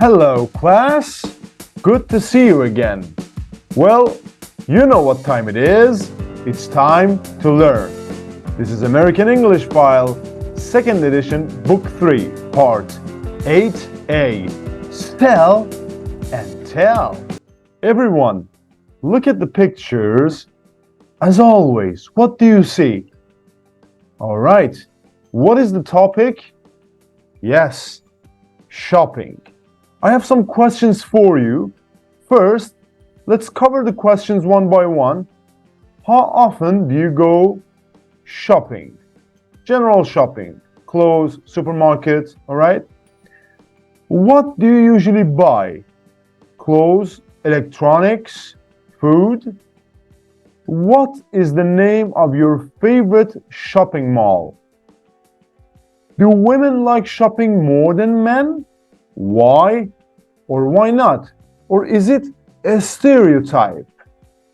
Hello, class. Good to see you again. Well, you know what time it is. It's time to learn. This is American English File, 2nd edition, Book 3, Part 8A. Tell and tell. Everyone, look at the pictures. As always, what do you see? All right. What is the topic? Yes, shopping. I have some questions for you. First, let's cover the questions one by one. How often do you go shopping? General shopping, clothes, supermarkets, all right? What do you usually buy? Clothes, electronics, food? What is the name of your favorite shopping mall? Do women like shopping more than men? Why or why not? Or is it a stereotype,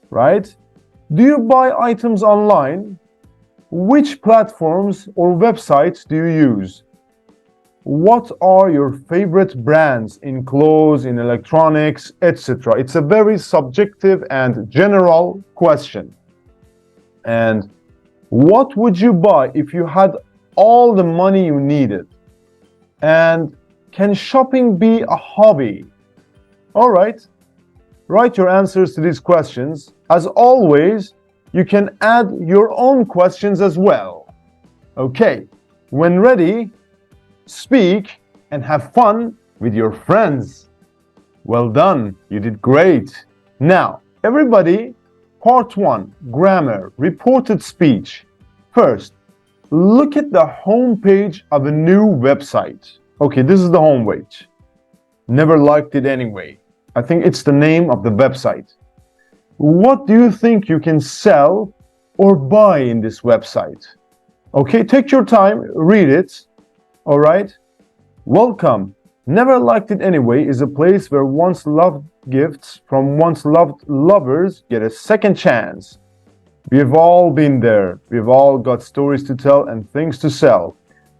right? Do you buy items online? Which platforms or websites do you use? What are your favorite brands in clothes, in electronics, etc.? It's a very subjective and general question. And what would you buy if you had all the money you needed? And can shopping be a hobby? All right, write your answers to these questions. As always, you can add your own questions as well. Okay, when ready, speak and have fun with your friends. Well done, you did great. Now, everybody, Part 1, Grammar, Reported Speech. First, look at the home page of a new website. Okay, this is the home page. Never liked it anyway. I think it's the name of the website. What do you think you can sell or buy in this website? Okay, take your time, read it. All right. Welcome. Never liked it anyway is a place where once loved gifts from once loved lovers get a second chance. We've all been there. We've all got stories to tell and things to sell.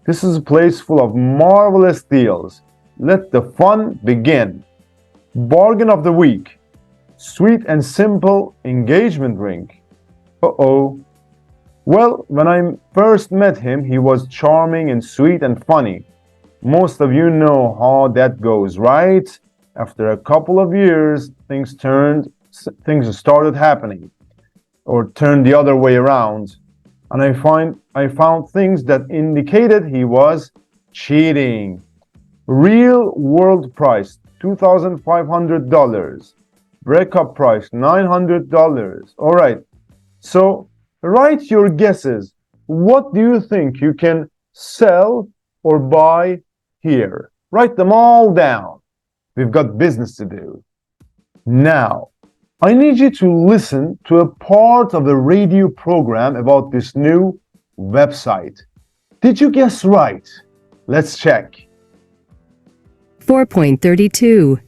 This is a place full of marvelous deals. Let the fun begin. Bargain of the week. Sweet and simple engagement ring. Uh-oh. Well, when I first met him, he was charming and sweet and funny. Most of you know how that goes, right? After a couple of years, things started happening, or turned the other way around. And I found things that indicated he was cheating. Real world price, $2,500. Breakup price, $900. All right. So write your guesses. What do you think you can sell or buy here? Write them all down. We've got business to do. Now, I need you to listen to a part of the radio program about this new website. Did you guess right? Let's check. 4.32.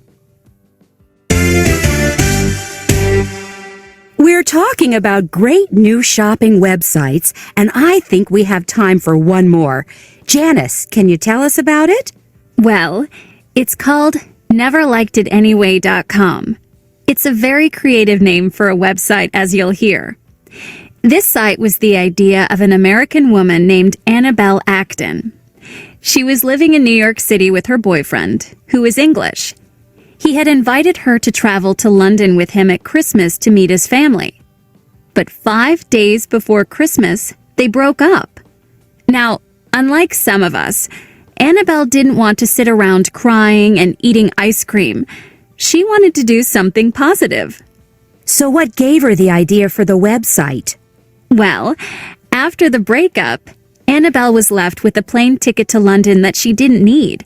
We're talking about great new shopping websites, and I think we have time for one more. Janice, can you tell us about it? Well, it's called neverlikedItanyway.com. It's a very creative name for a website, as you'll hear. This site was the idea of an American woman named Annabelle Acton. She was living in New York City with her boyfriend, who was English. He had invited her to travel to London with him at Christmas to meet his family. But 5 days before Christmas, they broke up. Now, unlike some of us, Annabelle didn't want to sit around crying and eating ice cream. She wanted to do something positive. So what gave her the idea for the website? Well, after the breakup, Annabelle was left with a plane ticket to London that she didn't need.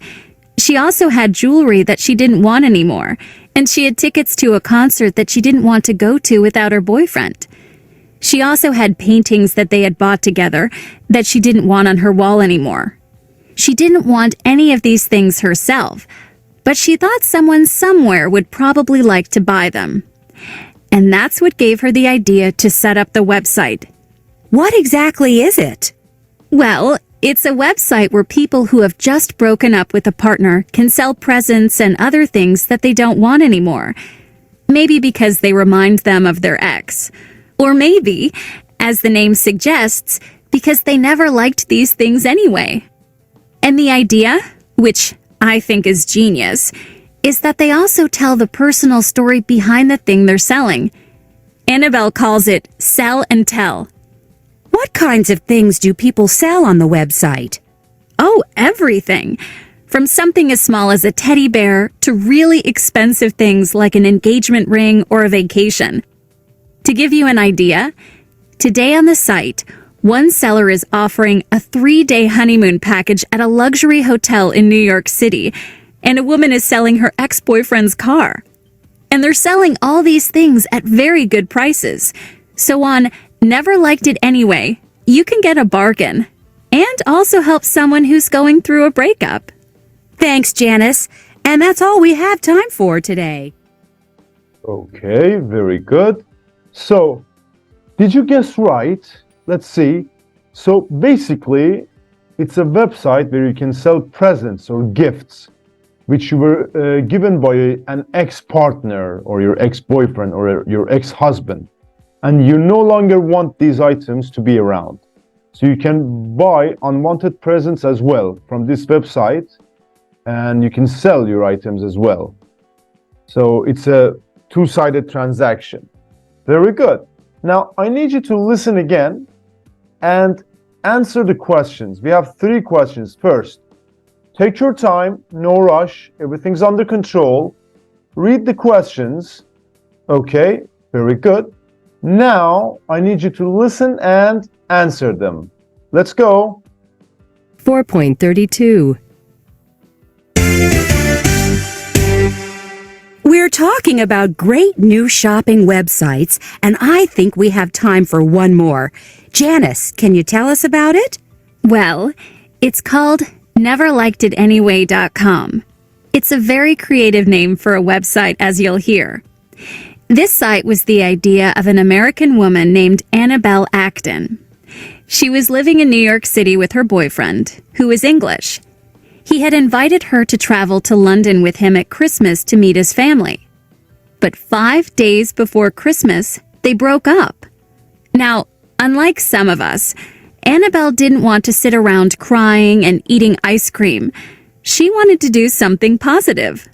She also had jewelry that she didn't want anymore, and she had tickets to a concert that she didn't want to go to without her boyfriend. She also had paintings that they had bought together that she didn't want on her wall anymore. She didn't want any of these things herself, but she thought someone somewhere would probably like to buy them. And that's what gave her the idea to set up the website. What exactly is it? Well, it's a website where people who have just broken up with a partner can sell presents and other things that they don't want anymore. Maybe because they remind them of their ex. Or maybe, as the name suggests, because they never liked these things anyway. And the idea, which I think is genius, is that they also tell the personal story behind the thing they're selling. Annabelle calls it sell and tell. What kinds of things do people sell on the website? Oh, everything. From something as small as a teddy bear to really expensive things like an engagement ring or a vacation. To give you an idea, today on the site, one seller is offering a 3-day honeymoon package at a luxury hotel in New York City, and a woman is selling her ex-boyfriend's car. And they're selling all these things at very good prices. So on Never Liked It Anyway, you can get a bargain and also help someone who's going through a breakup. Thanks, Janice. And that's all we have time for today. Okay, very good. So, did you guess right? Let's see. So basically, it's a website where you can sell presents or gifts which you were given by an ex-partner or your ex-boyfriend or your ex-husband, and you no longer want these items to be around. So you can buy unwanted presents as well from this website, and you can sell your items as well. So it's a two-sided transaction. Very good. Now I need you to listen again and answer the questions. We have 3 questions. First, take your time, no rush, everything's under control. Read the questions. Okay, very good. Now I need you to listen and answer them. Let's go. 4.32. We're talking about great new shopping websites, and I think we have time for one more. Janice, can you tell us about it? Well, it's called neverlikedItanyway.com. It's a very creative name for a website, as you'll hear. This site was the idea of an American woman named Annabelle Acton. She was living in New York City with her boyfriend, who was English. He had invited her to travel to London with him at Christmas to meet his family. But 5 days before Christmas, they broke up. Now, unlike some of us, Annabelle didn't want to sit around crying and eating ice cream. She wanted to do something positive.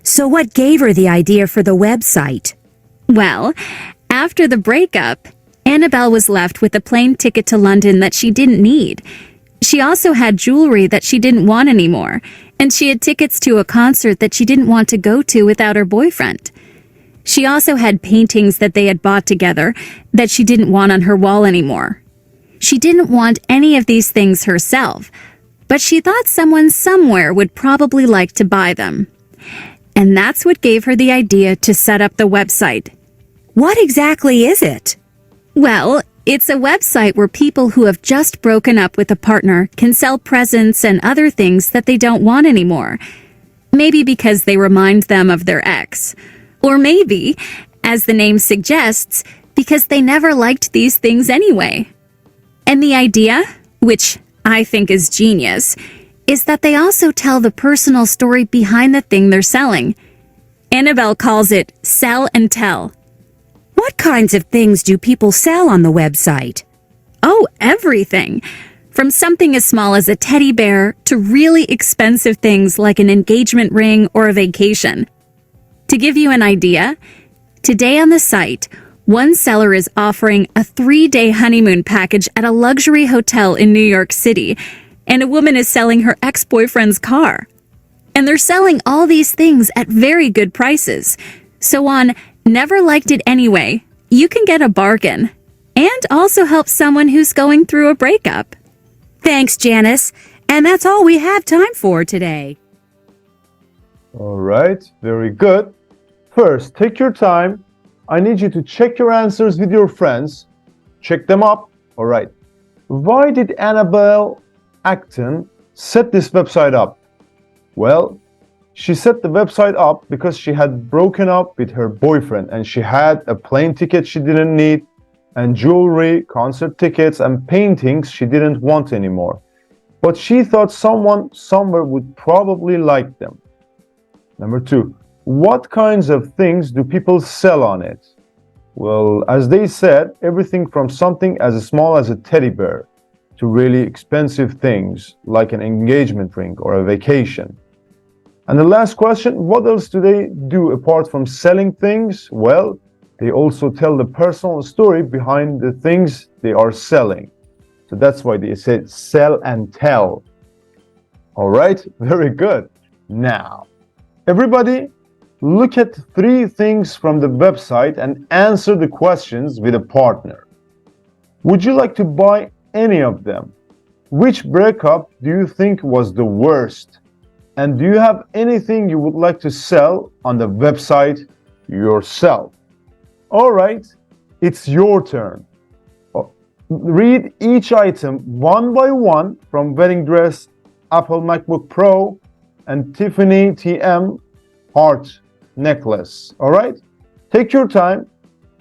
So what gave her the idea for the website? Well, after the breakup, Annabelle was left with a plane ticket to London that she didn't need. She also had jewelry that she didn't want anymore, and she had tickets to a concert that she didn't want to go to without her boyfriend. She also had paintings that they had bought together that she didn't want on her wall anymore. She didn't want any of these things herself, but she thought someone somewhere would probably like to buy them. And that's what gave her the idea to set up the website. What exactly is it? Well, it's a website where people who have just broken up with a partner can sell presents and other things that they don't want anymore. Maybe because they remind them of their ex. Or maybe, as the name suggests, because they never liked these things anyway. And the idea, which I think is genius, is that they also tell the personal story behind the thing they're selling. Annabelle calls it sell and tell. What kinds of things do people sell on the website? Oh, everything. From something as small as a teddy bear to really expensive things like an engagement ring or a vacation. To give you an idea, today on the site, one seller is offering a 3-day honeymoon package at a luxury hotel in New York City, and a woman is selling her ex-boyfriend's car. And they're selling all these things at very good prices. So on Never Liked It Anyway, you can get a bargain and also help someone who's going through a breakup. Thanks, Janice. And that's all we have time for today. All right, very good. First, take your time. I need you to check your answers with your friends. Check them up. All right. Why did Annabelle Acton set this website up? Well, she set the website up because she had broken up with her boyfriend and she had a plane ticket she didn't need and jewelry, concert tickets, and paintings she didn't want anymore. but she thought someone somewhere would probably like them. Number 2, what kinds of things do people sell on it? Well, as they said, everything from something as small as a teddy bear to really expensive things like an engagement ring or a vacation. And the last question, what else do they do apart from selling things? Well, they also tell the personal story behind the things they are selling. So that's why they say sell and tell. All right, very good. Now, everybody, look at 3 things from the website and answer the questions with a partner. Would you like to buy any of them? Which breakup do you think was the worst? And do you have anything you would like to sell on the website yourself? All right, it's your turn. Read each item one by one from wedding dress, Apple MacBook Pro, and Tiffany TM heart necklace. All right, take your time,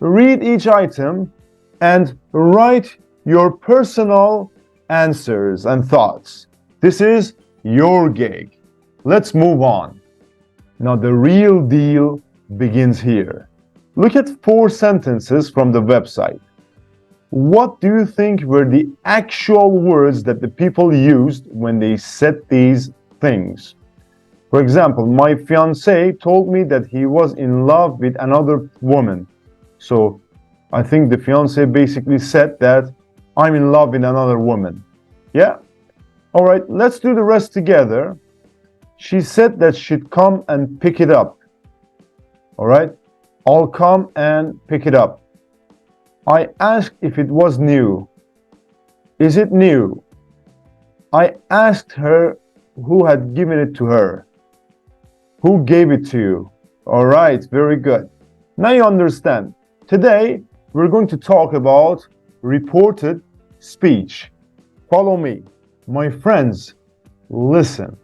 read each item, and write your personal answers and thoughts. This is your gig. Let's move on. Now the real deal begins here. Look at 4 sentences from the website. What do you think were the actual words that the people used when they said these things? For example, my fiancé told me that he was in love with another woman. So I think the fiancé basically said that I'm in love with another woman. Yeah? All right, let's do the rest together. She said that she'd come and pick it up. All right, I'll come and pick it up. I asked if it was new. Is it new? I asked her who had given it to her. Who gave it to you? All right, very good. Now you understand. Today, we're going to talk about reported speech. Follow me. My friends, listen.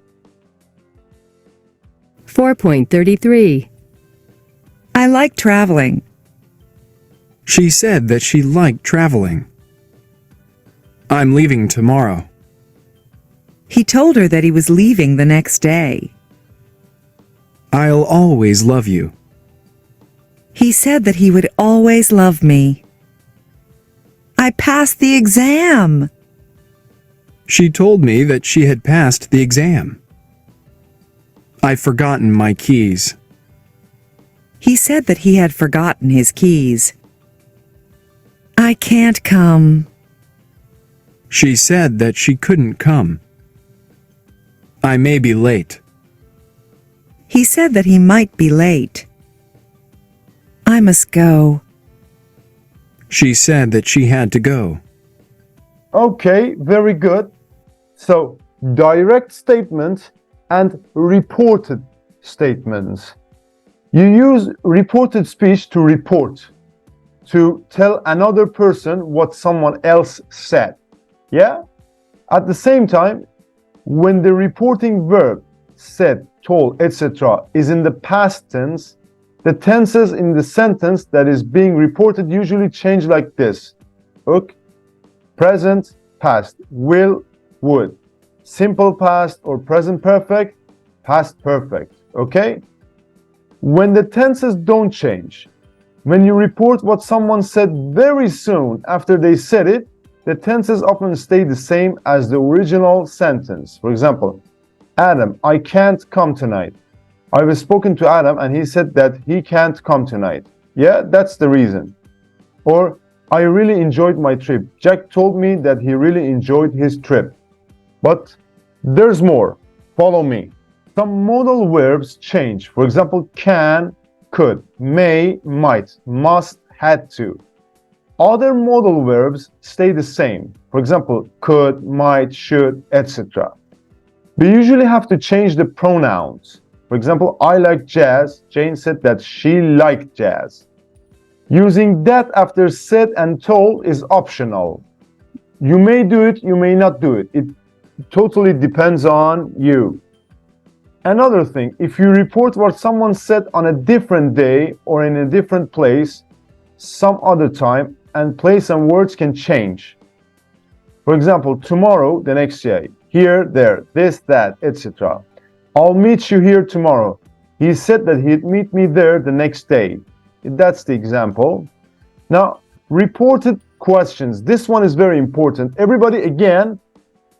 4.33. I like traveling. She said that she liked traveling. I'm leaving tomorrow. He told her that he was leaving the next day. I'll always love you. He said that he would always love me. I passed the exam. She told me that she had passed the exam. I've forgotten my keys. He said that he had forgotten his keys. I can't come. She said that she couldn't come. I may be late. He said that he might be late. I must go. She said that she had to go. Okay, very good. So, direct statement and reported statements. You use reported speech to report, to tell another person what someone else said. Yeah? At the same time, when the reporting verb, said, told, etc. is in the past tense, the tenses in the sentence that is being reported usually change like this. Okay? Present, past, will, would. Simple past or present perfect, past perfect. Okay? When the tenses don't change, when you report what someone said very soon after they said it, the tenses often stay the same as the original sentence. For example, Adam, I can't come tonight. I've spoken to Adam and he said that he can't come tonight. Yeah, that's the reason. Or, I really enjoyed my trip. Jack told me that he really enjoyed his trip. But there's more. Follow me. Some modal verbs change. For example, can, could, may, might, must, had to. Other modal verbs stay the same. For example, could, might, should, etc. We usually have to change the pronouns. For example, I like jazz. Jane said that she liked jazz. Using that after said and told is optional. You may do it, you may not do it. It totally depends on you. Another thing, if you report what someone said on a different day or in a different place, some other time, and place and words can change. For example, tomorrow, the next day. here, there, this, that, etc. I'll meet you here tomorrow. He said that he'd meet me there the next day. That's the example. Now, reported questions. This one is very important. Everybody, again,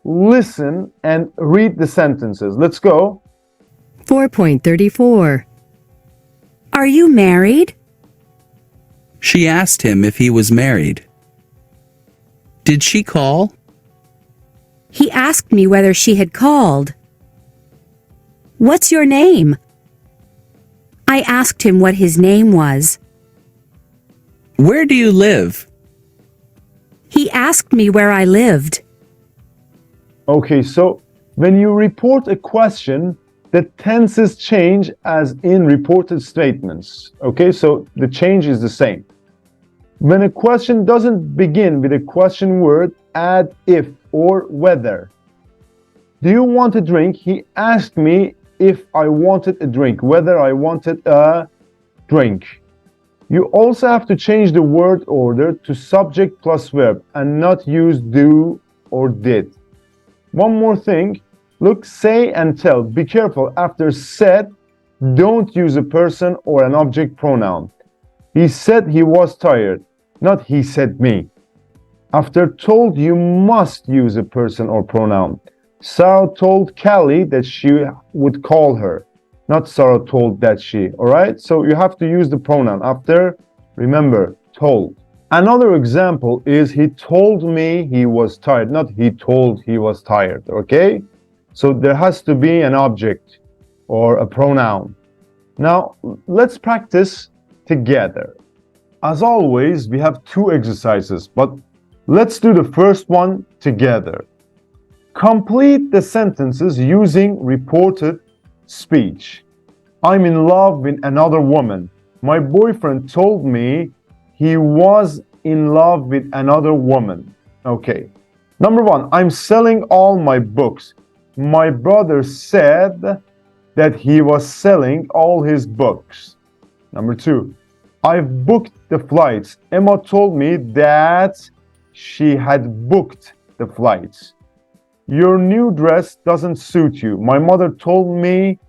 listen and read the sentences. Let's go. 4.34. Are you married? She asked him if he was married. Did she call? He asked me whether she had called. What's your name? I asked him what his name was. Where do you live? He asked me where I lived. Okay, so when you report a question, the tenses change as in reported statements. Okay, so the change is the same. When a question doesn't begin with a question word, add if or whether. Do you want a drink? He asked me if I wanted a drink, whether I wanted a drink. You also have to change the word order to subject plus verb and not use do or did. One more thing, look, say and tell. Be careful, after said, don't use a person or an object pronoun. He said he was tired, not he said me. After told, you must use a person or pronoun. Sarah told Callie that she would call her, not Sarah told that she, all right? So you have to use the pronoun after, remember, told. Another example is he told me he was tired, not he told he was tired, okay? So there has to be an object or a pronoun. Now, let's practice together. As always, we have two exercises, but let's do the first one together. Complete the sentences using reported speech. I'm in love with another woman. My boyfriend told me he was in love with another woman. Okay. Number one, I'm selling all my books. My brother said that he was selling all his books. Number two, I've booked the flights. Emma told me that she had booked the flights. Your new dress doesn't suit you. My mother told me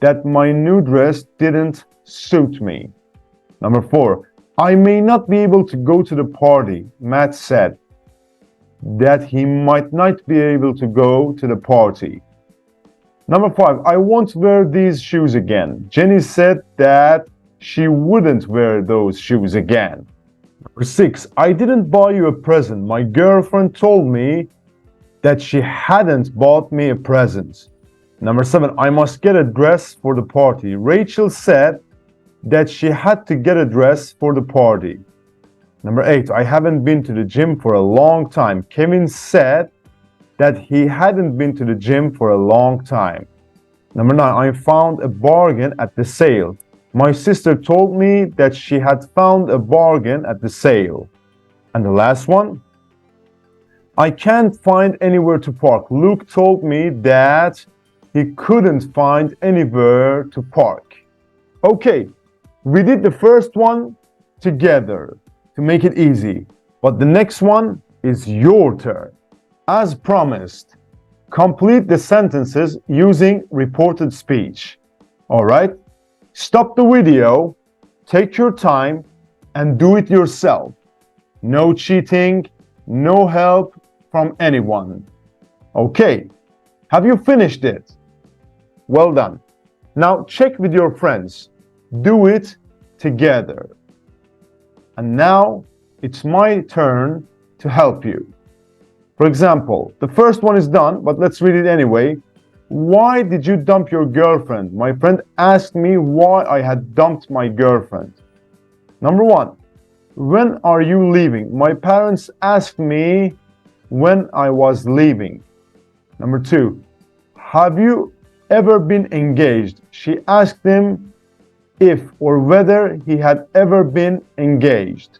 that my new dress didn't suit me. Number four, I may not be able to go to the party. Matt said that he might not be able to go to the party. Number five, I won't wear these shoes again. Jenny said that she wouldn't wear those shoes again. Number six, I didn't buy you a present. My girlfriend told me that she hadn't bought me a present. Number seven, I must get a dress for the party. Rachel said that she had to get a dress for the party. Number eight, I haven't been to the gym for a long time. Kevin said that he hadn't been to the gym for a long time. Number nine, I found a bargain at the sale. My sister told me that she had found a bargain at the sale. And the last one, I can't find anywhere to park. Luke told me that he couldn't find anywhere to park. Okay, we did the first one together to make it easy, but the next one is your turn. As promised, complete the sentences using reported speech. All right? Stop the video, take your time, and do it yourself. No cheating, no help from anyone. Okay, have you finished it? Well done. Now check with your friends. Do it together. And now it's my turn to help you. For example, the first one is done, but let's read it anyway. Why did you dump your girlfriend? My friend asked me why I had dumped my girlfriend. Number one, when are you leaving? My parents asked me when I was leaving. Number two, have you ever been engaged? She asked him if or whether he had ever been engaged.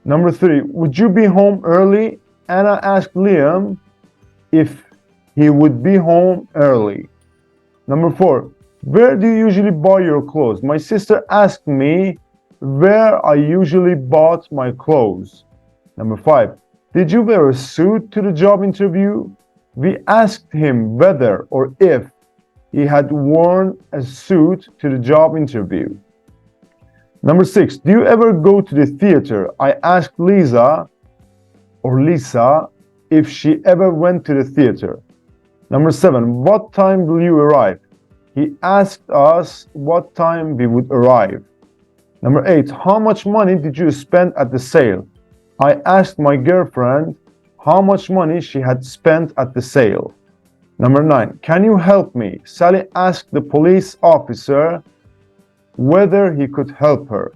Number three, would you be home early? Anna asked Liam if he would be home early. Number four, where do you usually buy your clothes? My sister asked me where I usually bought my clothes. Number five, did you wear a suit to the job interview? We asked him whether or if he had worn a suit to the job interview. Number 6, do you ever go to the theater? I asked Lisa if she ever went to the theater. Number 7, what time will you arrive? He asked us what time we would arrive. Number 8, how much money did you spend at the sale? I asked my girlfriend how much money she had spent at the sale. Number 9, can you help me? Sally asked the police officer whether he could help her.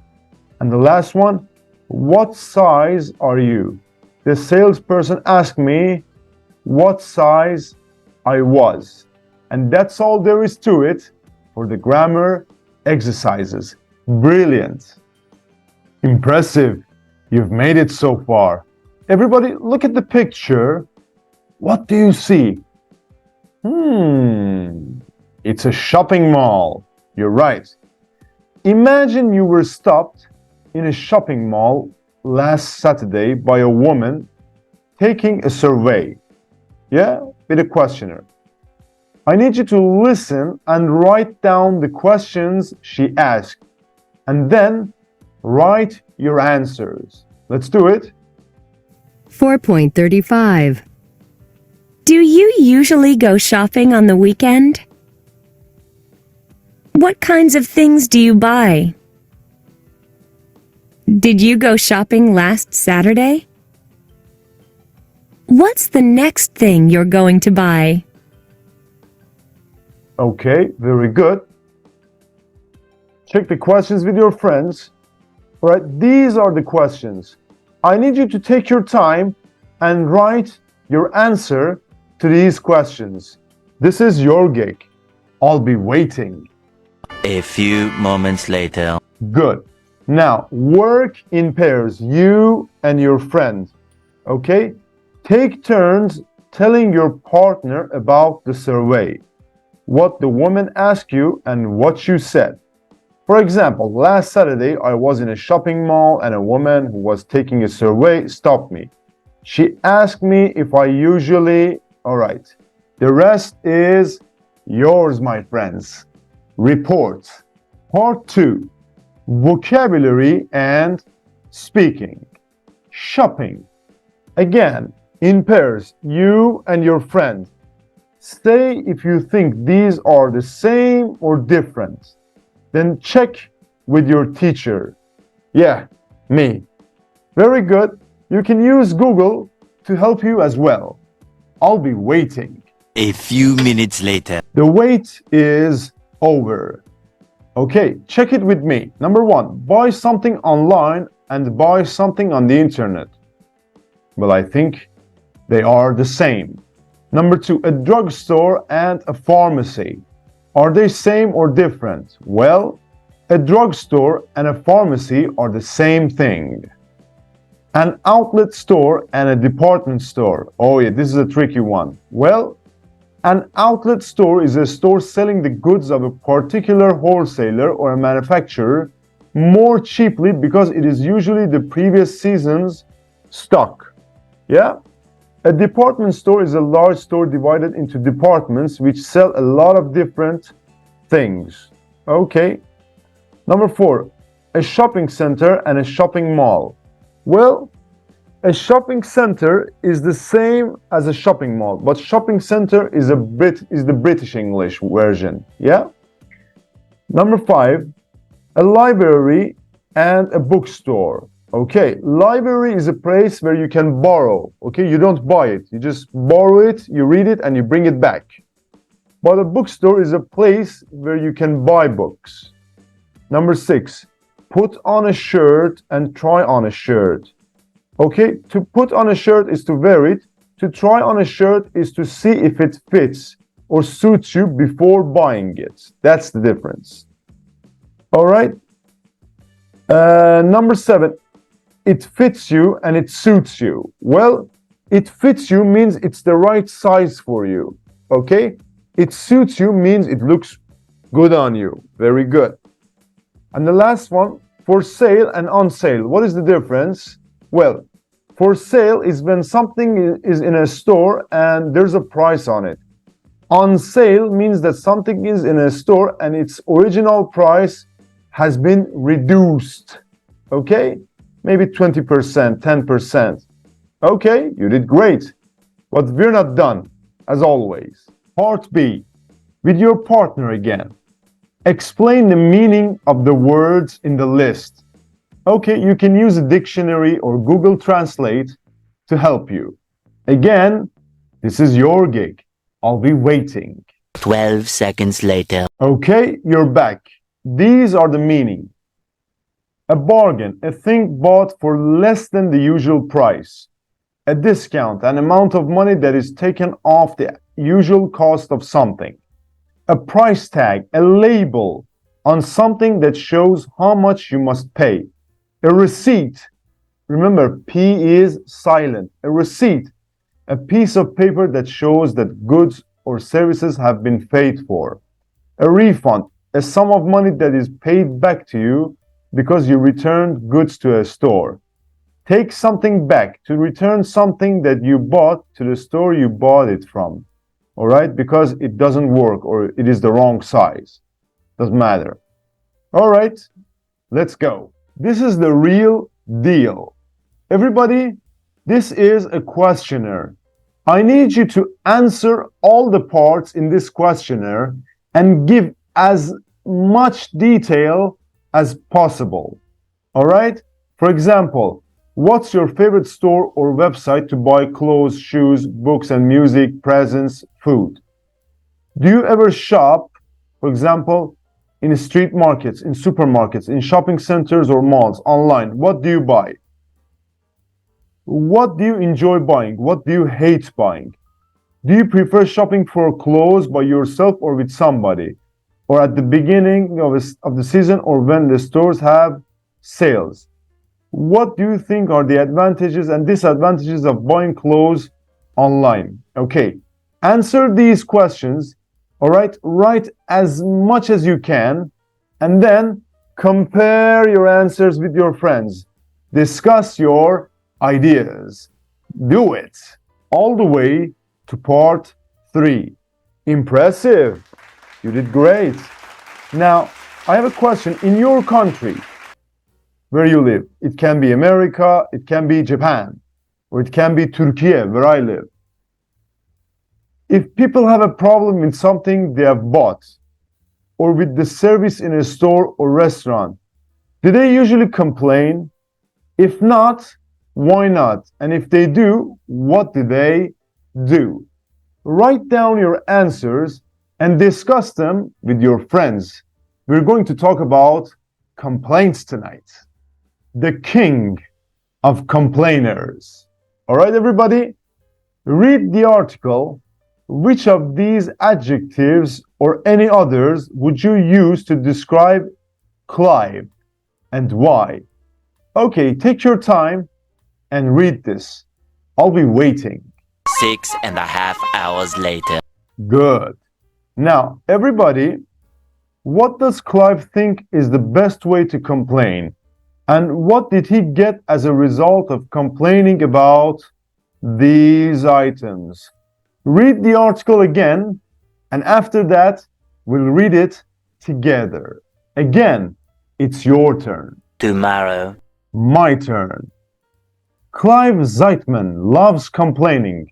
And the last one, what size are you? The salesperson asked me what size I was. And that's all there is to it for the grammar exercises. Brilliant. Impressive. You've made it so far. Everybody, look at the picture. What do you see? It's a shopping mall. You're right. Imagine you were stopped in a shopping mall last Saturday by a woman taking a survey. Yeah, with a questionnaire. I need you to listen and write down the questions she asked, and then write your answers. Let's do it. 4.35. Do you usually go shopping on the weekend? What kinds of things do you buy? Did you go shopping last Saturday? What's the next thing you're going to buy? Okay, very good. Check the questions with your friends. All right, these are the questions. I need you to take your time and write your answer to these questions. This is your gig. I'll be waiting. A few moments later. Good. Now, work in pairs, you and your friend. Okay? Take turns telling your partner about the survey, what the woman asked you and what you said. For example, last Saturday I was in a shopping mall and a woman who was taking a survey stopped me. She asked me if I usually... Alright, the rest is yours, my friends. Report. Part 2. Vocabulary and speaking. Shopping. Again, in pairs, you and your friend. Say if you think these are the same or different. Then check with your teacher. Yeah, me. Very good. You can use Google to help you as well. I'll be waiting. A few minutes later. The wait is over. Okay, check it with me. Number 1, buy something online and buy something on the internet. Well, I think they are the same. Number 2, a drugstore and a pharmacy. Are they same or different? Well, a drugstore and a pharmacy are the same thing. An outlet store and a department store. Oh yeah, this is a tricky one. Well, an outlet store is a store selling the goods of a particular wholesaler or a manufacturer more cheaply because it is usually the previous season's stock. Yeah? A department store is a large store divided into departments which sell a lot of different things. Okay. Number 4, a shopping center and a shopping mall. Well, a shopping center is the same as a shopping mall, but shopping center is the British English version. Yeah? Number 5, a library and a bookstore. Okay, library is a place where you can borrow. Okay, you don't buy it. You just borrow it, you read it, and you bring it back. But a bookstore is a place where you can buy books. Number 6, put on a shirt and try on a shirt. Okay, to put on a shirt is to wear it. To try on a shirt is to see if it fits or suits you before buying it. That's the difference. All right. Number 7, it fits you and it suits you. Well, it fits you means it's the right size for you. Okay? It suits you means it looks good on you. Very good. And the last one, for sale and on sale. What is the difference? Well, For sale is when something is in a store and there's a price on it. On sale means that something is in a store and its original price has been reduced. Okay? Maybe 20%, 10%. Okay, you did great. But we're not done, as always. Part B. With your partner again. Explain the meaning of the words in the list. Okay, you can use a dictionary or Google Translate to help you. Again, this is your gig. I'll be waiting. 12 seconds later. Okay, you're back. These are the meaning. A bargain, a thing bought for less than the usual price. A discount, an amount of money that is taken off the usual cost of something. A price tag, a label on something that shows how much you must pay. A receipt. Remember, P is silent. A receipt. A piece of paper that shows that goods or services have been paid for. A refund. A sum of money that is paid back to you because you returned goods to a store. Take something back. To return something that you bought to the store you bought it from. All right? Because it doesn't work or it is the wrong size. Doesn't matter. All right, let's go. This is the real deal. Everybody, this is a questionnaire. I need you to answer all the parts in this questionnaire and give as much detail as possible. All right? For example, what's your favorite store or website to buy clothes, shoes, books and music, presents, food? Do you ever shop, for example, in street markets, in supermarkets, in shopping centers or malls, online? What do you buy? What do you enjoy buying? What do you hate buying? Do you prefer shopping for clothes by yourself or with somebody? Or at the beginning of the season or when the stores have sales? What do you think are the advantages and disadvantages of buying clothes online? Okay, answer these questions. All right, write as much as you can and then compare your answers with your friends. Discuss your ideas. Do it all the way to part 3. Impressive. You did great. Now, I have a question. In your country, where you live, it can be America, it can be Japan, or it can be Turkey, where I live. If people have a problem with something they have bought, or with the service in a store or restaurant, do they usually complain? If not, why not? And if they do, what do they do? Write down your answers and discuss them with your friends. We're going to talk about complaints tonight. The king of complainers. All right, everybody? Read the article. Which of these adjectives or any others would you use to describe Clive and why? Okay, take your time and read this. I'll be waiting. 6.5 hours later. Good. Now, everybody, what does Clive think is the best way to complain? And what did he get as a result of complaining about these items? Read the article again, and after that, we'll read it together. Again, it's your turn. Tomorrow. My turn. Clive Zeitman loves complaining,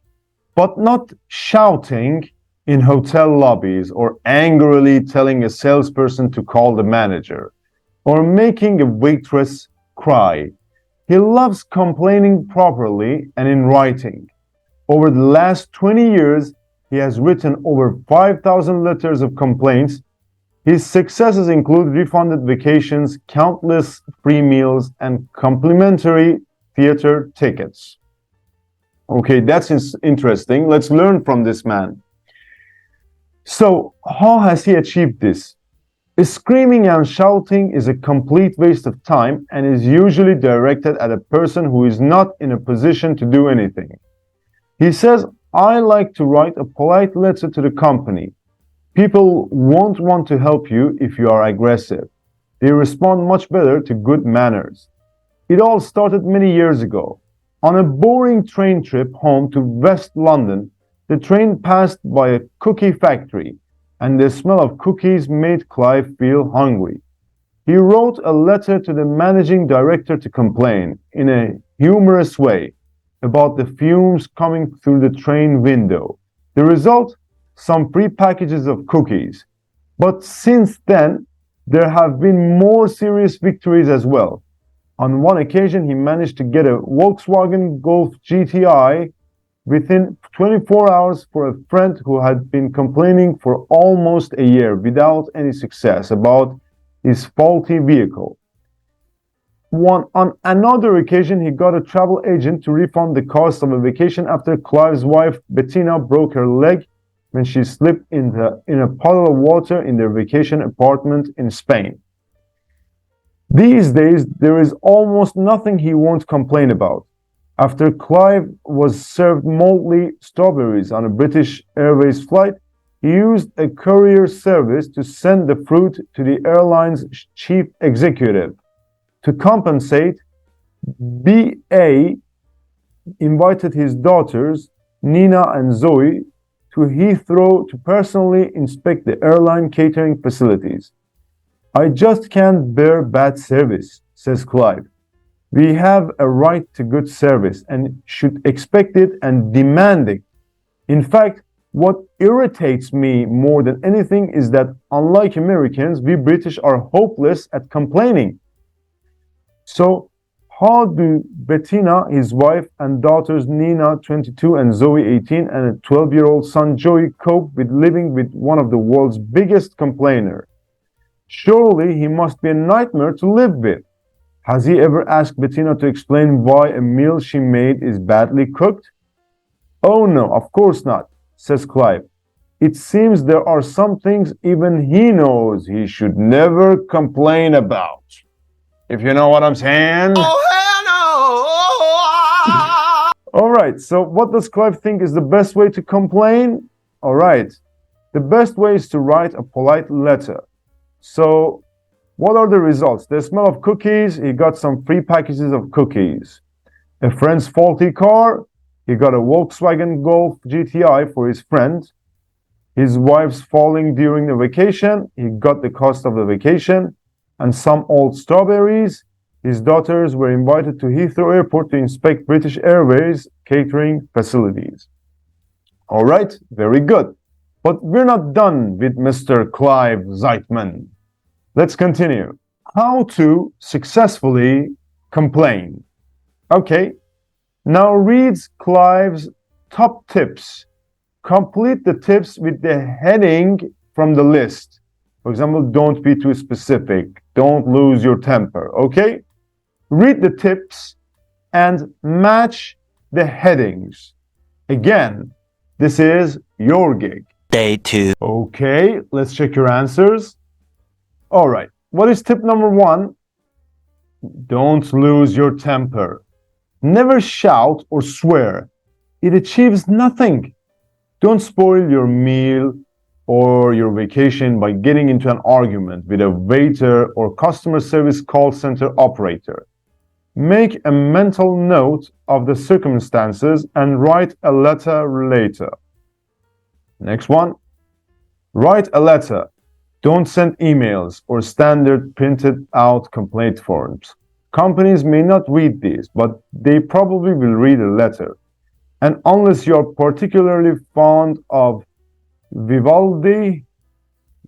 but not shouting in hotel lobbies or angrily telling a salesperson to call the manager or making a waitress cry. He loves complaining properly and in writing. Over the last 20 years, he has written over 5,000 letters of complaints. His successes include refunded vacations, countless free meals, and complimentary theater tickets. Okay, that's interesting. Let's learn from this man. So, how has he achieved this? Screaming and shouting is a complete waste of time and is usually directed at a person who is not in a position to do anything. He says, I like to write a polite letter to the company. People won't want to help you if you are aggressive. They respond much better to good manners. It all started many years ago. On a boring train trip home to West London, the train passed by a cookie factory, and the smell of cookies made Clive feel hungry. He wrote a letter to the managing director to complain, in a humorous way, about the fumes coming through the train window. The result? Some free packages of cookies. But since then, there have been more serious victories as well. On one occasion, he managed to get a Volkswagen Golf GTI within 24 hours for a friend who had been complaining for almost a year without any success about his faulty vehicle. On another occasion, he got a travel agent to refund the cost of a vacation after Clive's wife Bettina broke her leg when she slipped in a puddle of water in their vacation apartment in Spain. These days, there is almost nothing he won't complain about. After Clive was served moldy strawberries on a British Airways flight, he used a courier service to send the fruit to the airline's chief executive. To compensate, B.A. invited his daughters, Nina and Zoe, to Heathrow to personally inspect the airline catering facilities. I just can't bear bad service, says Clive. We have a right to good service and should expect it and demand it. In fact, what irritates me more than anything is that, unlike Americans, we British are hopeless at complaining. So, how do Bettina, his wife, and daughters Nina, 22, and Zoe, 18, and a 12-year-old son Joey cope with living with one of the world's biggest complainers? Surely he must be a nightmare to live with. Has he ever asked Bettina to explain why a meal she made is badly cooked? Oh no, of course not, says Clive. It seems there are some things even he knows he should never complain about. If you know what I'm saying. Oh, hell no! Alright, so what does Clive think is the best way to complain? Alright, the best way is to write a polite letter. So, what are the results? The smell of cookies, he got some free packages of cookies. A friend's faulty car, he got a Volkswagen Golf GTI for his friend. His wife's falling during the vacation, he got the cost of the vacation. And some old strawberries. His daughters were invited to Heathrow Airport to inspect British Airways catering facilities. All right, very good. But we're not done with Mr. Clive Zeitman. Let's continue. How to successfully complain. Okay, now reads Clive's top tips. Complete the tips with the heading from the list. For example, don't be too specific. Don't lose your temper, okay? Read the tips and match the headings. Again, this is your gig. Day 2. Okay, let's check your answers. All right, what is tip number 1? Don't lose your temper. Never shout or swear. It achieves nothing. Don't spoil your meal or your vacation by getting into an argument with a waiter or customer service call center operator. Make a mental note of the circumstances and write a letter later. Next one. Write a letter. Don't send emails or standard printed out complaint forms. Companies may not read these, but they probably will read a letter. And unless you're particularly fond of Vivaldi,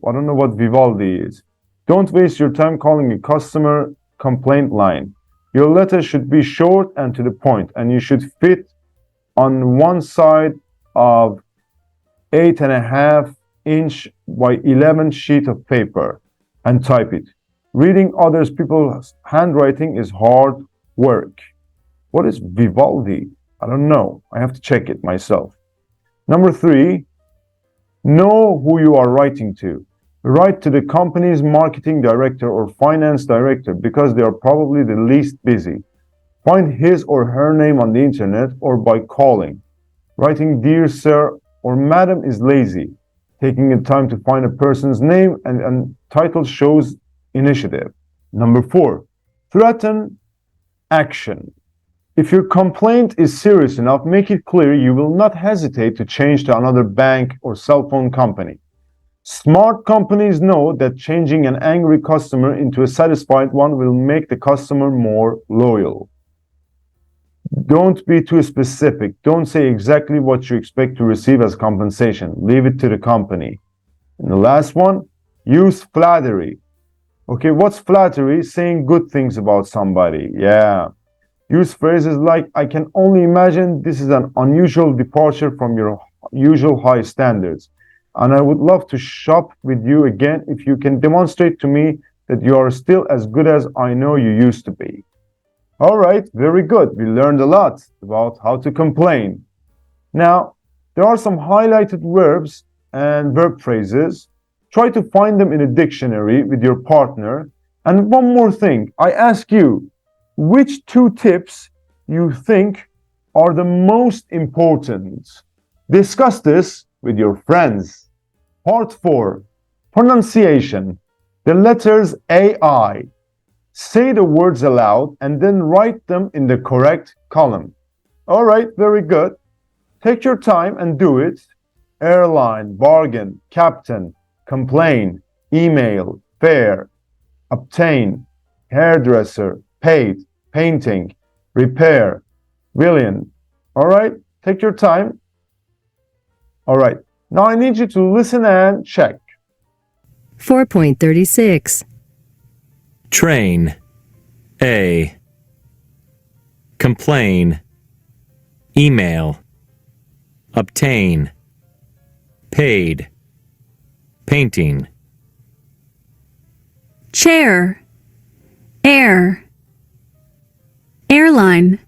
I don't know what Vivaldi is. Don't waste your time calling a customer complaint line. Your letter should be short and to the point, and you should fit on one side of 8.5-inch by 11 sheet of paper and type it. Reading others people's handwriting is hard work. What is Vivaldi? I don't know. I have to check it myself. Number 3, know who you are writing to. Write to the company's marketing director or finance director because they are probably the least busy. Find his or her name on the internet or by calling. Writing Dear Sir or Madam is lazy. Taking the time to find a person's name and title shows initiative. Number 4, threaten action. If your complaint is serious enough, make it clear you will not hesitate to change to another bank or cell phone company. Smart companies know that changing an angry customer into a satisfied one will make the customer more loyal. Don't be too specific. Don't say exactly what you expect to receive as compensation. Leave it to the company. And the last one, use flattery. Okay, what's flattery? Saying good things about somebody. Yeah. Use phrases like, I can only imagine this is an unusual departure from your usual high standards. And I would love to shop with you again if you can demonstrate to me that you are still as good as I know you used to be. All right, very good. We learned a lot about how to complain. Now, there are some highlighted verbs and verb phrases. Try to find them in a dictionary with your partner. And one more thing, I ask you, which two tips you think are the most important? Discuss this with your friends. Part 4, pronunciation. The letters AI. Say the words aloud and then write them in the correct column. All right, very good. Take your time and do it. Airline, bargain, captain, complain, email, fare, obtain, hairdresser, paid, painting, repair, villain. All right, take your time. All right, now I need you to listen and check. 4.36. Train. A. Complain. Email. Obtain. Paid. Painting. Chair. Air. Airline.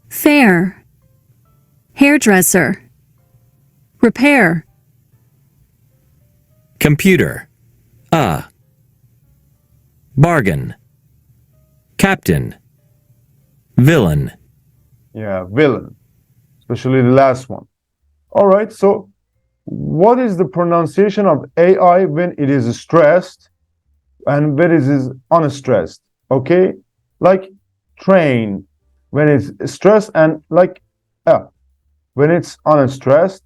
Fare. Hairdresser. Repair. Computer. Bargain. Captain. Villain. Yeah, villain, especially the last one. All right, so what is the pronunciation of AI when it is stressed and when it is unstressed? Okay, like train when it's stressed and like when it's unstressed.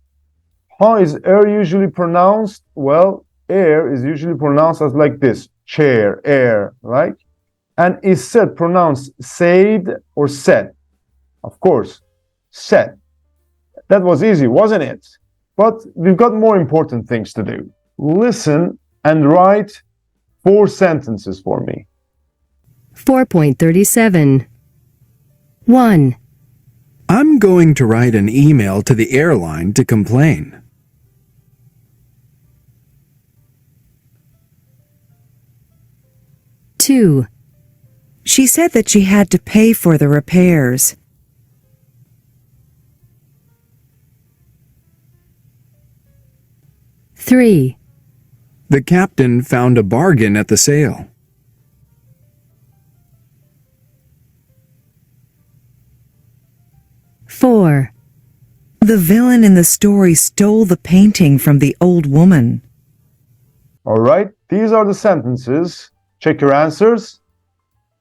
How is air usually pronounced? Well, air is usually pronounced as like this, chair, air, right? And is said pronounced said or said? Of course, said. That was easy, wasn't it? But we've got more important things to do. Listen and write 4 sentences for me. 4.37. 1. I'm going to write an email to the airline to complain. 2. She said that she had to pay for the repairs. 3. The captain found a bargain at the sale. 4. The villain in the story stole the painting from the old woman. All right, these are the sentences. Check your answers.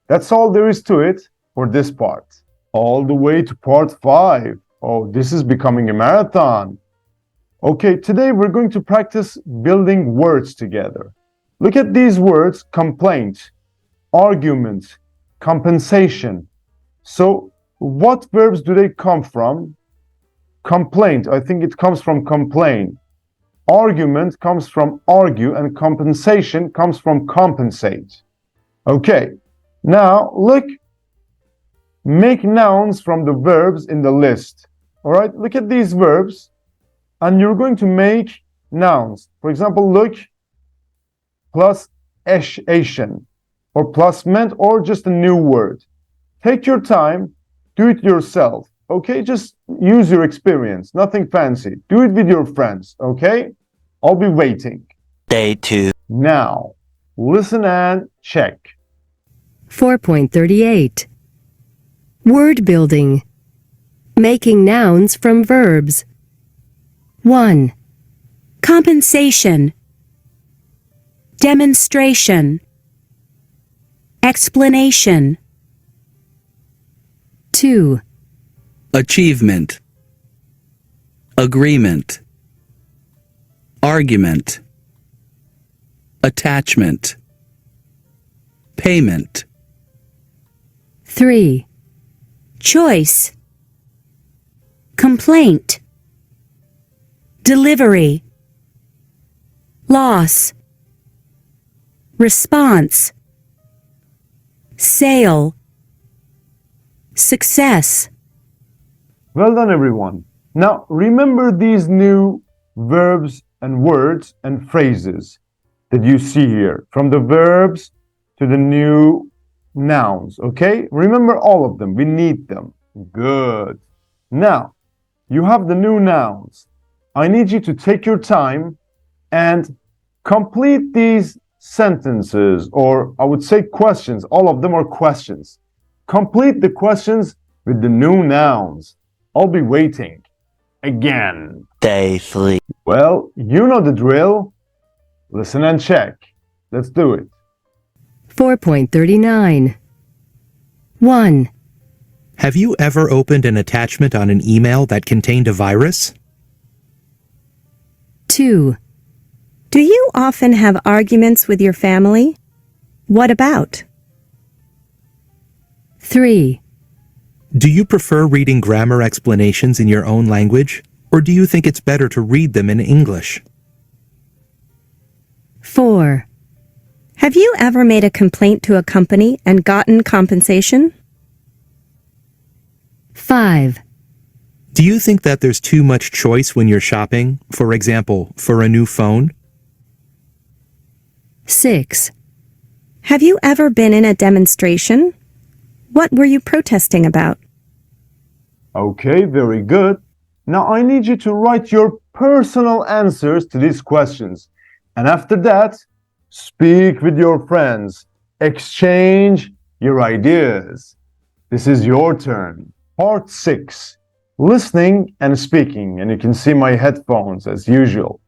That's all there is to it for this part. All the way to part 5. Oh, this is becoming a marathon. Okay, today we're going to practice building words together. Look at these words: complaint, argument, compensation. So, what verbs do they come from? Complaint, I think it comes from complain. Argument comes from argue, and compensation comes from compensate. Okay, now look, make nouns from the verbs in the list. All right, look at these verbs, and you're going to make nouns. For example, look, plus Asian, or plus meant, or just a new word. Take your time, do it yourself. Okay, just use your experience, nothing fancy. Do it with your friends, okay? I'll be waiting. Day 2. Now, listen and check. 4.38. Word building. Making nouns from verbs. 1. Compensation. Demonstration. Explanation. 2. 2, achievement, agreement, argument, attachment, payment, 3, choice, complaint, delivery, loss, response, sale, success. Well done, everyone. Now, remember these new verbs and words and phrases that you see here, from the verbs to the new nouns, okay? Remember all of them. We need them. Good. Now, you have the new nouns. I need you to take your time and complete these sentences, or I would say questions. All of them are questions. Complete the questions with the new nouns. I'll be waiting. Again. Day 3. Well, you know the drill. Listen and check. Let's do it. 4.39. 1, Have you ever opened an attachment on an email that contained a virus? 2, Do you often have arguments with your family? What about? 3, Do you prefer reading grammar explanations in your own language, or do you think it's better to read them in English? 4, Have you ever made a complaint to a company and gotten compensation? 5, Do you think that there's too much choice when you're shopping, for example, for a new phone? 6, Have you ever been in a demonstration? What were you protesting about? Okay, very good. Now I need you to write your personal answers to these questions. And after that, speak with your friends. Exchange your ideas. This is your turn. Part 6. Listening and speaking. And you can see my headphones as usual.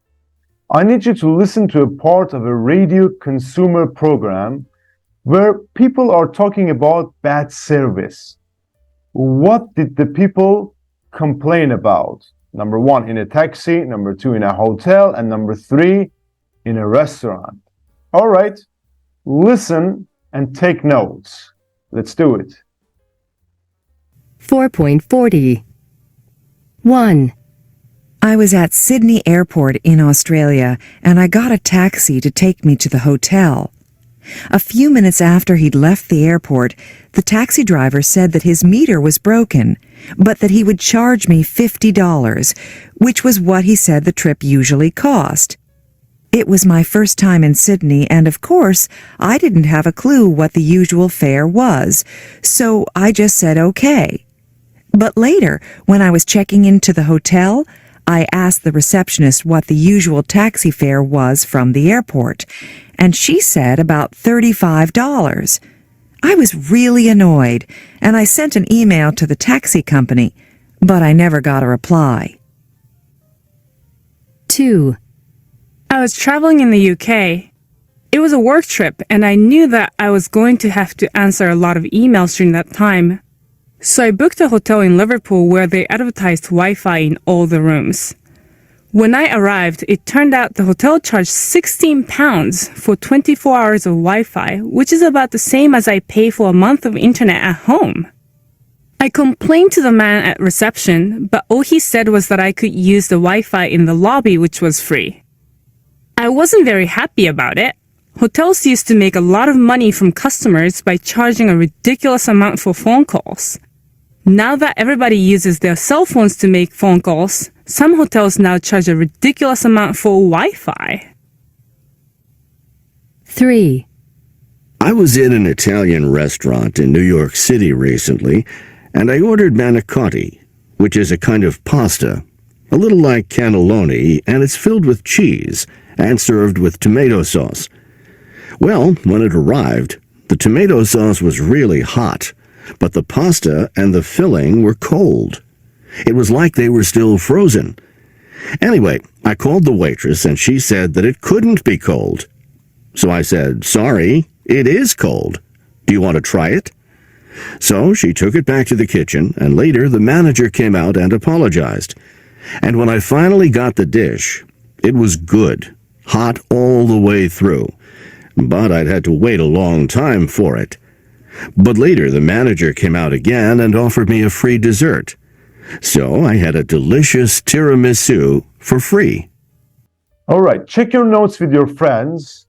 I need you to listen to a part of a radio consumer program where people are talking about bad service. What did the people complain about? Number 1, in a taxi. Number 2, in a hotel. And number 3, in a restaurant. All right, listen and take notes. Let's do it. 4.40. 1, I was at Sydney Airport in Australia, and I got a taxi to take me to the hotel. A few minutes after he'd left the airport, the taxi driver said that his meter was broken, but that he would charge me $50, which was what he said the trip usually cost. It was my first time in Sydney, and of course, I didn't have a clue what the usual fare was, so I just said okay. But later, when I was checking into the hotel, I asked the receptionist what the usual taxi fare was from the airport, and she said about $35. I was really annoyed, and I sent an email to the taxi company, but I never got a reply. 2, I was traveling in the UK. It was a work trip, and I knew that I was going to have to answer a lot of emails during that time. So I booked a hotel in Liverpool where they advertised Wi-Fi in all the rooms. When I arrived, it turned out the hotel charged £16 for 24 hours of Wi-Fi, which is about the same as I pay for a month of internet at home. I complained to the man at reception, but all he said was that I could use the Wi-Fi in the lobby, which was free. I wasn't very happy about it. Hotels used to make a lot of money from customers by charging a ridiculous amount for phone calls. Now that everybody uses their cell phones to make phone calls, some hotels now charge a ridiculous amount for Wi-Fi. 3, I was in an Italian restaurant in New York City recently, and I ordered manicotti, which is a kind of pasta, a little like cannelloni, and it's filled with cheese and served with tomato sauce. Well, when it arrived, the tomato sauce was really hot, but the pasta and the filling were cold. It was like they were still frozen. Anyway, I called the waitress and she said that it couldn't be cold. So I said, "Sorry, it is cold. Do you want to try it?" So she took it back to the kitchen, and later the manager came out and apologized. And when I finally got the dish, it was good, hot all the way through. But I'd had to wait a long time for it. But later the manager came out again and offered me a free dessert. So I had a delicious tiramisu for free. All right, check your notes with your friends.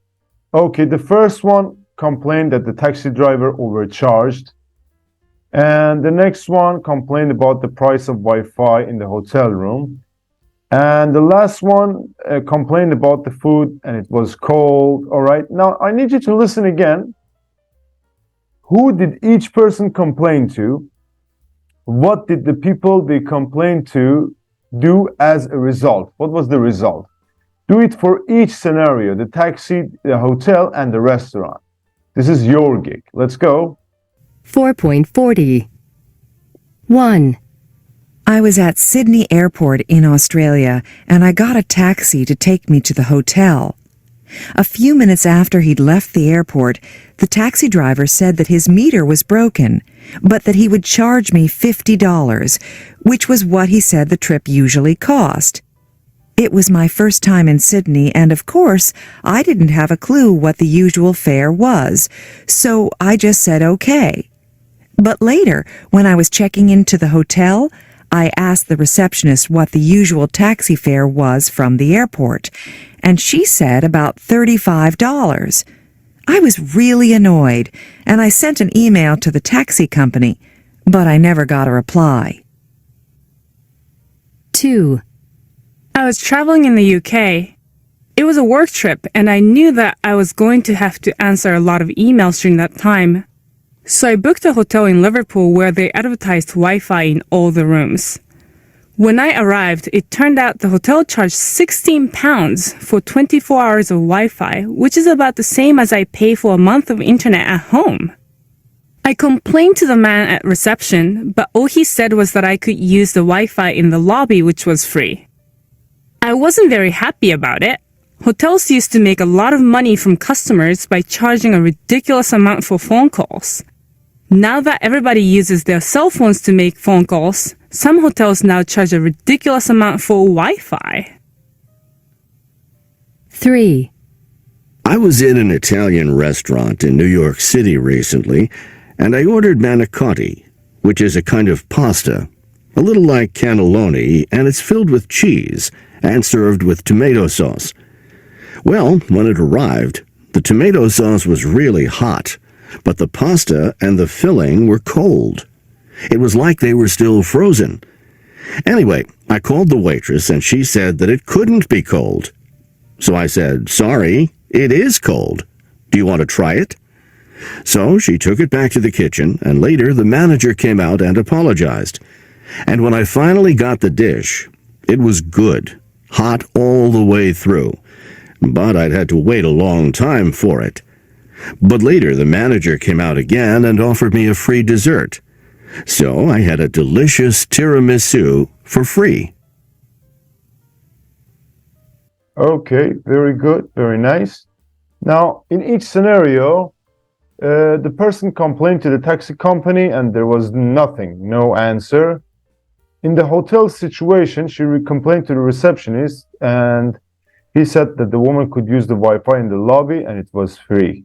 Okay, the first one complained that the taxi driver overcharged. And the next one complained about the price of Wi-Fi in the hotel room. And the last one complained about the food and it was cold. All right, now I need you to listen again. Who did each person complain to? What did the people they complained to do as a result? What was the result? Do it for each scenario, the taxi, the hotel, and the restaurant. This is your gig. Let's go. 4.40. 1. I was at Sydney Airport in Australia, and I got a taxi to take me to the hotel. A few minutes after he'd left the airport, the taxi driver said that his meter was broken, but that he would charge me $50, which was what he said the trip usually cost. It was my first time in Sydney, and of course, I didn't have a clue what the usual fare was, so I just said okay. But later, when I was checking into the hotel, I asked the receptionist what the usual taxi fare was from the airport, and she said about $35. I was really annoyed, and I sent an email to the taxi company, but I never got a reply. 2. I was traveling in the UK. It was a work trip, and I knew that I was going to have to answer a lot of emails during that time. So I booked a hotel in Liverpool where they advertised Wi-Fi in all the rooms. When I arrived, it turned out the hotel charged £16 for 24 hours of Wi-Fi, which is about the same as I pay for a month of internet at home. I complained to the man at reception, but all he said was that I could use the Wi-Fi in the lobby, which was free. I wasn't very happy about it. Hotels used to make a lot of money from customers by charging a ridiculous amount for phone calls. Now that everybody uses their cell phones to make phone calls, some hotels now charge a ridiculous amount for Wi-Fi. 3. I was in an Italian restaurant in New York City recently, and I ordered manicotti, which is a kind of pasta, a little like cannelloni, and it's filled with cheese and served with tomato sauce. Well, when it arrived, the tomato sauce was really hot, but the pasta and the filling were cold. It was like they were still frozen. Anyway, I called the waitress and she said that it couldn't be cold. So I said, "Sorry, it is cold. Do you want to try it?" So she took it back to the kitchen, and later the manager came out and apologized. And when I finally got the dish, it was good, hot all the way through. But I'd had to wait a long time for it. But later the manager came out again and offered me a free dessert. So I had a delicious tiramisu for free. Okay, very good, very nice. Now, in each scenario, the person complained to the taxi company and there was nothing, no answer. In the hotel situation, she complained to the receptionist and he said that the woman could use the Wi-Fi in the lobby and it was free.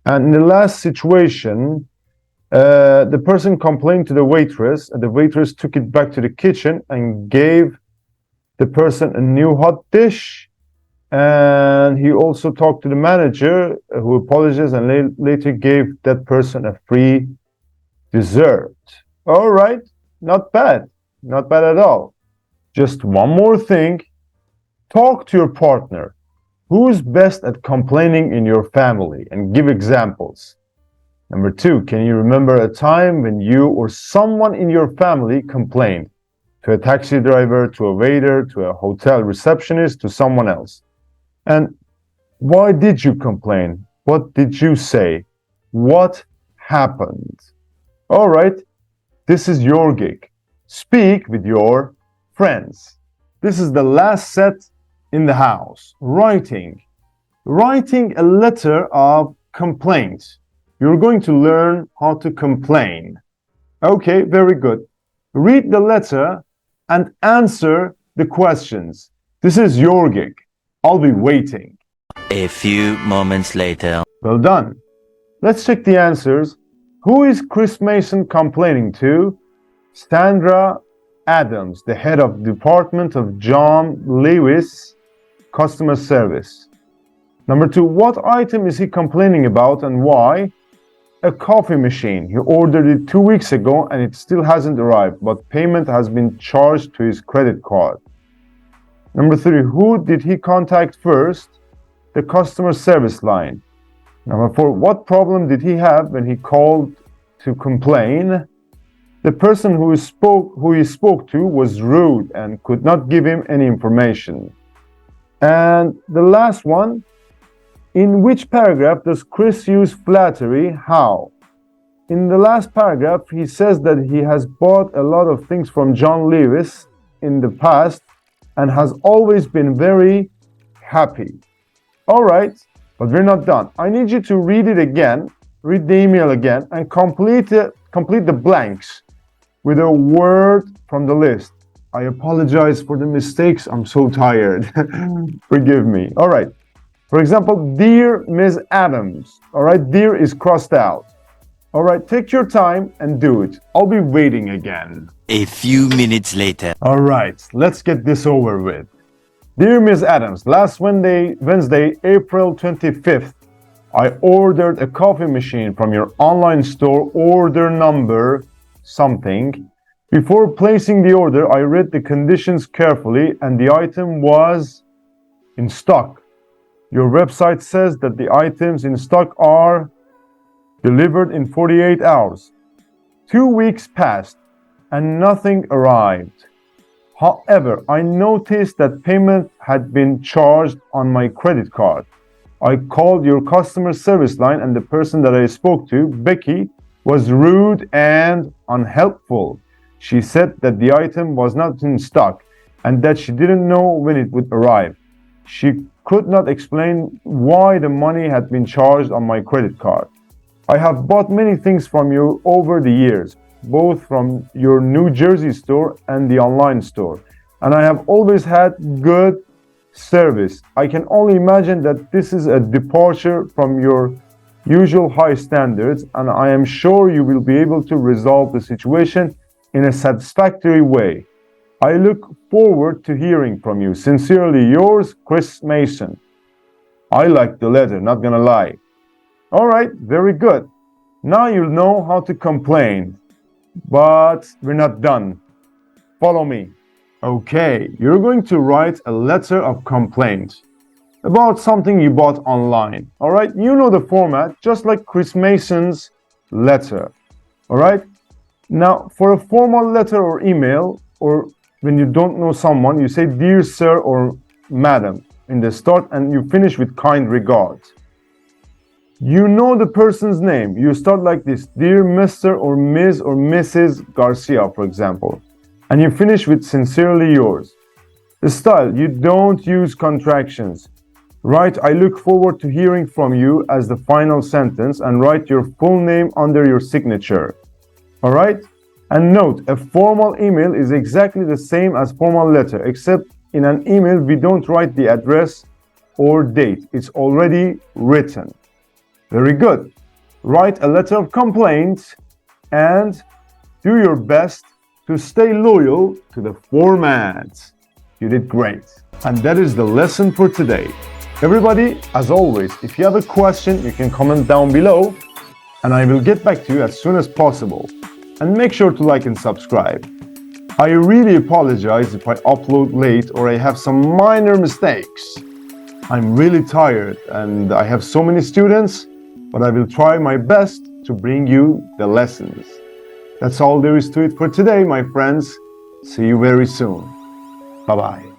And in the last situation, the person complained to the waitress, and the waitress took it back to the kitchen and gave the person a new hot dish. And he also talked to the manager, who apologized and later gave that person a free dessert. All right, not bad. Not bad at all. Just one more thing. Talk to your partner. Who's best at complaining in your family? And give examples. Number 2, can you remember a time when you or someone in your family complained to a taxi driver, to a waiter, to a hotel receptionist, to someone else? And why did you complain? What did you say? What happened? All right, this is your gig. Speak with your friends. This is the last set in the house. Writing a letter of complaint. you're going to learn how to complain. Okay, very good. Read the letter and answer the questions. This is your gig. I'll be waiting. A few moments later. Well done. Let's check the answers. Who is Chris Mason complaining to? Sandra Adams, the head of Department of John Lewis Customer Service. Number 2, what item is he complaining about and why? A coffee machine. He ordered it 2 weeks ago and it still hasn't arrived, but payment has been charged to his credit card. Number 3, who did he contact first? The customer service line. Number 4, what problem did he have when he called to complain? The person who he spoke to was rude and could not give him any information. And the last one, in which paragraph does Chris use flattery? How? In the last paragraph, he says that he has bought a lot of things from John Lewis in the past and has always been very happy. All right, but we're not done. I need you to read it again, read the email again, and complete the blanks with a word from the list. I apologize for the mistakes. I'm so tired. Forgive me. All right. For example, dear Ms. Adams. All right, dear is crossed out. All right, take your time and do it. I'll be waiting again. A few minutes later. All right, let's get this over with. Dear Ms. Adams, last Wednesday, April 25th, I ordered a coffee machine from your online store, order number something. Before placing the order, I read the conditions carefully and the item was in stock. Your website says that the items in stock are delivered in 48 hours. 2 weeks passed and nothing arrived. However, I noticed that payment had been charged on my credit card. I called your customer service line and the person that I spoke to, Becky, was rude and unhelpful. She said that the item was not in stock and that she didn't know when it would arrive. She could not explain why the money had been charged on my credit card. I have bought many things from you over the years, both from your New Jersey store and the online store, and I have always had good service. I can only imagine that this is a departure from your usual high standards, and I am sure you will be able to resolve the situation in a satisfactory way. I look forward to hearing from you. Sincerely yours, Chris Mason. I like the letter, not gonna lie. All right, very good. Now you'll know how to complain, but we're not done. Follow me. Okay, you're going to write a letter of complaint about something you bought online. All right, you know the format, just like Chris Mason's letter. All right, now for a formal letter or email, or when you don't know someone, you say dear sir or madam in the start and you finish with kind regards. You know the person's name. You start like this, dear Mr. or Ms. or Mrs. Garcia, for example. And you finish with sincerely yours. The style, you don't use contractions. Write, I look forward to hearing from you as the final sentence and write your full name under your signature. All right? And note, a formal email is exactly the same as formal letter, except in an email, we don't write the address or date. It's already written. Very good. Write a letter of complaint and do your best to stay loyal to the format. You did great. And that is the lesson for today. Everybody, as always, if you have a question, you can comment down below and I will get back to you as soon as possible. And make sure to like and subscribe. I really apologize if I upload late or I have some minor mistakes. I'm really tired and I have so many students, but I will try my best to bring you the lessons. That's all there is to it for today, my friends. See you very soon. Bye-bye.